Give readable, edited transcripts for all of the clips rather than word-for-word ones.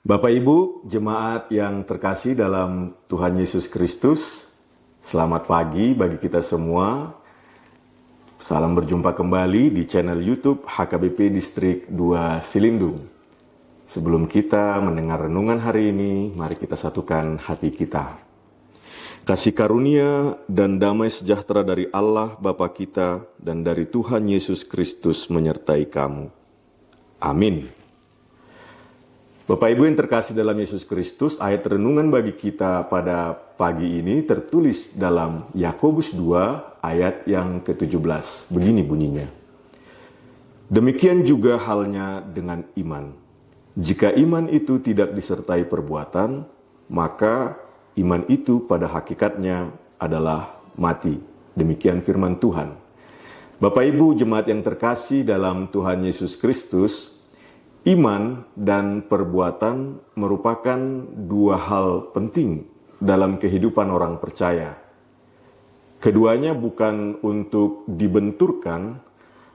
Bapak Ibu, jemaat yang terkasih dalam Tuhan Yesus Kristus, selamat pagi bagi kita semua. Salam berjumpa kembali di channel YouTube HKBP Distrik 2 Silindung. Sebelum kita mendengar renungan hari ini, mari kita satukan hati kita. Kasih karunia dan damai sejahtera dari Allah Bapa kita dan dari Tuhan Yesus Kristus menyertai kamu. Amin. Bapak Ibu yang terkasih dalam Yesus Kristus, ayat renungan bagi kita pada pagi ini tertulis dalam Yakobus 2 ayat yang ke-17. Begini bunyinya. Demikian juga halnya dengan iman. Jika iman itu tidak disertai perbuatan, maka iman itu pada hakikatnya adalah mati. Demikian firman Tuhan. Bapak Ibu jemaat yang terkasih dalam Tuhan Yesus Kristus, iman dan perbuatan merupakan dua hal penting dalam kehidupan orang percaya. Keduanya bukan untuk dibenturkan,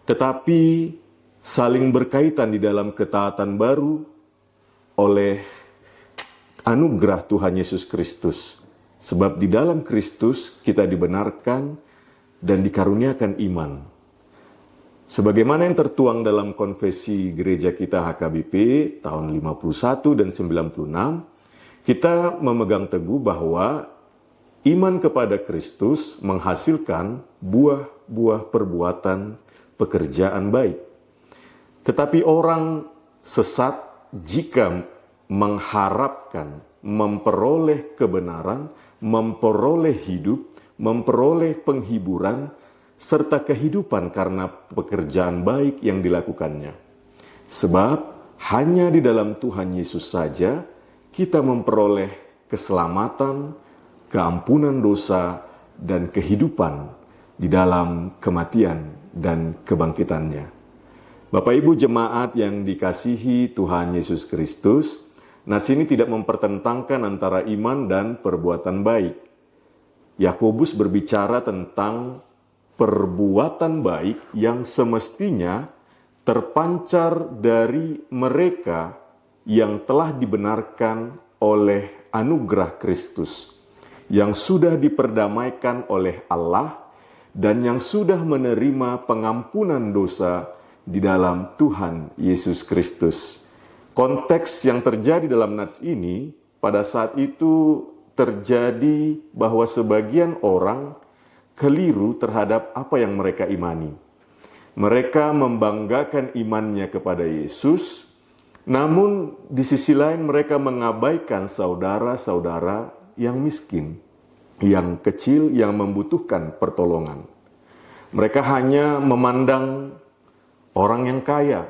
tetapi saling berkaitan di dalam ketaatan baru oleh anugerah Tuhan Yesus Kristus. Sebab di dalam Kristus kita dibenarkan dan dikaruniakan iman. Sebagaimana yang tertuang dalam konfesi gereja kita HKBP tahun 51 dan 96, kita memegang teguh bahwa iman kepada Kristus menghasilkan buah-buah perbuatan pekerjaan baik. Tetapi orang sesat jika mengharapkan memperoleh kebenaran, memperoleh hidup, memperoleh penghiburan, serta kehidupan karena pekerjaan baik yang dilakukannya. Sebab hanya di dalam Tuhan Yesus saja kita memperoleh keselamatan, keampunan dosa, dan kehidupan di dalam kematian dan kebangkitannya. Bapak Ibu jemaat yang dikasihi Tuhan Yesus Kristus, nas ini tidak mempertentangkan antara iman dan perbuatan baik. Yakobus berbicara tentang perbuatan baik yang semestinya terpancar dari mereka yang telah dibenarkan oleh anugerah Kristus, yang sudah diperdamaikan oleh Allah, dan yang sudah menerima pengampunan dosa di dalam Tuhan Yesus Kristus. Konteks yang terjadi dalam nats ini, pada saat itu terjadi bahwa sebagian orang keliru terhadap apa yang mereka imani. Mereka membanggakan imannya kepada Yesus, namun di sisi lain mereka mengabaikan saudara-saudara yang miskin, yang kecil, yang membutuhkan pertolongan. Mereka hanya memandang orang yang kaya,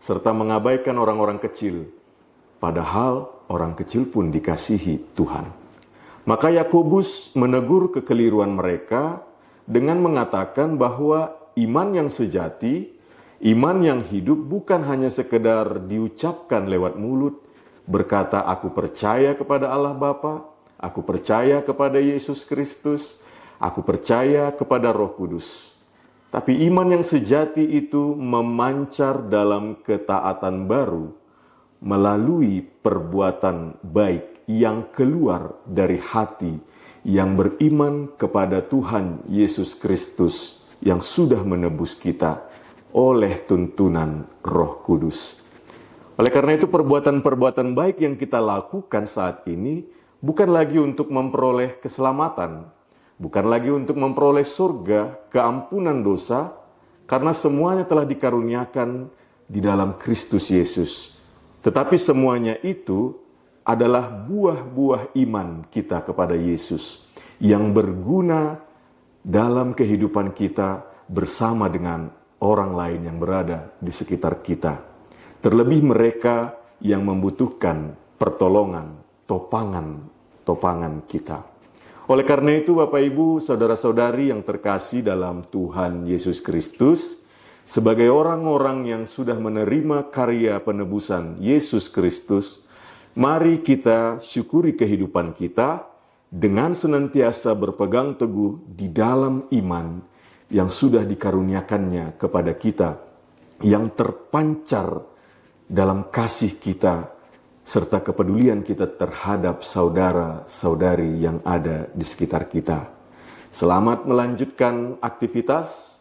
serta mengabaikan orang-orang kecil, padahal orang kecil pun dikasihi Tuhan. Maka Yakobus menegur kekeliruan mereka dengan mengatakan bahwa iman yang sejati, iman yang hidup bukan hanya sekedar diucapkan lewat mulut, berkata aku percaya kepada Allah Bapa, aku percaya kepada Yesus Kristus, aku percaya kepada Roh Kudus. Tapi iman yang sejati itu memancar dalam ketaatan baru melalui perbuatan baik yang keluar dari hati yang beriman kepada Tuhan Yesus Kristus yang sudah menebus kita oleh tuntunan Roh Kudus. Oleh karena itu perbuatan-perbuatan baik yang kita lakukan saat ini bukan lagi untuk memperoleh keselamatan, bukan lagi untuk memperoleh surga, keampunan dosa, karena semuanya telah dikaruniakan di dalam Kristus Yesus. Tetapi semuanya itu adalah buah-buah iman kita kepada Yesus yang berguna dalam kehidupan kita bersama dengan orang lain yang berada di sekitar kita. Terlebih mereka yang membutuhkan pertolongan, topangan kita. Oleh karena itu Bapak Ibu, saudara-saudari yang terkasih dalam Tuhan Yesus Kristus, sebagai orang-orang yang sudah menerima karya penebusan Yesus Kristus, mari kita syukuri kehidupan kita dengan senantiasa berpegang teguh di dalam iman yang sudah dikaruniakannya kepada kita, yang terpancar dalam kasih kita serta kepedulian kita terhadap saudara-saudari yang ada di sekitar kita. Selamat melanjutkan aktivitas,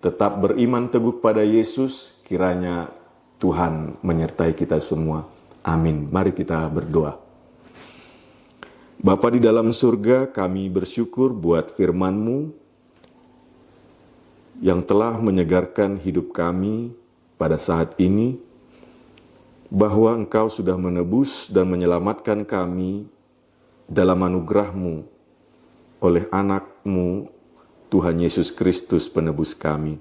tetap beriman teguh pada Yesus, kiranya Tuhan menyertai kita semua. Amin. Mari kita berdoa. Bapa di dalam surga, kami bersyukur buat firman-Mu yang telah menyegarkan hidup kami pada saat ini, bahwa Engkau sudah menebus dan menyelamatkan kami dalam anugerah-Mu oleh anak-Mu, Tuhan Yesus Kristus penebus kami.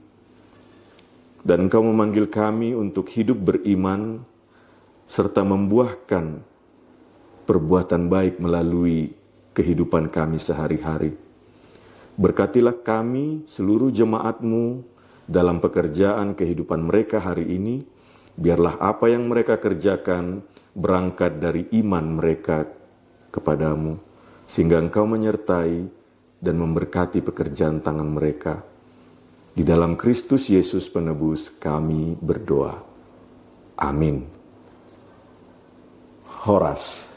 Dan Engkau memanggil kami untuk hidup beriman, serta membuahkan perbuatan baik melalui kehidupan kami sehari-hari. Berkatilah kami, seluruh jemaat-Mu, dalam pekerjaan kehidupan mereka hari ini. Biarlah apa yang mereka kerjakan berangkat dari iman mereka kepadamu, sehingga Engkau menyertai dan memberkati pekerjaan tangan mereka. Di dalam Kristus Yesus penebus kami berdoa. Amin. Horas.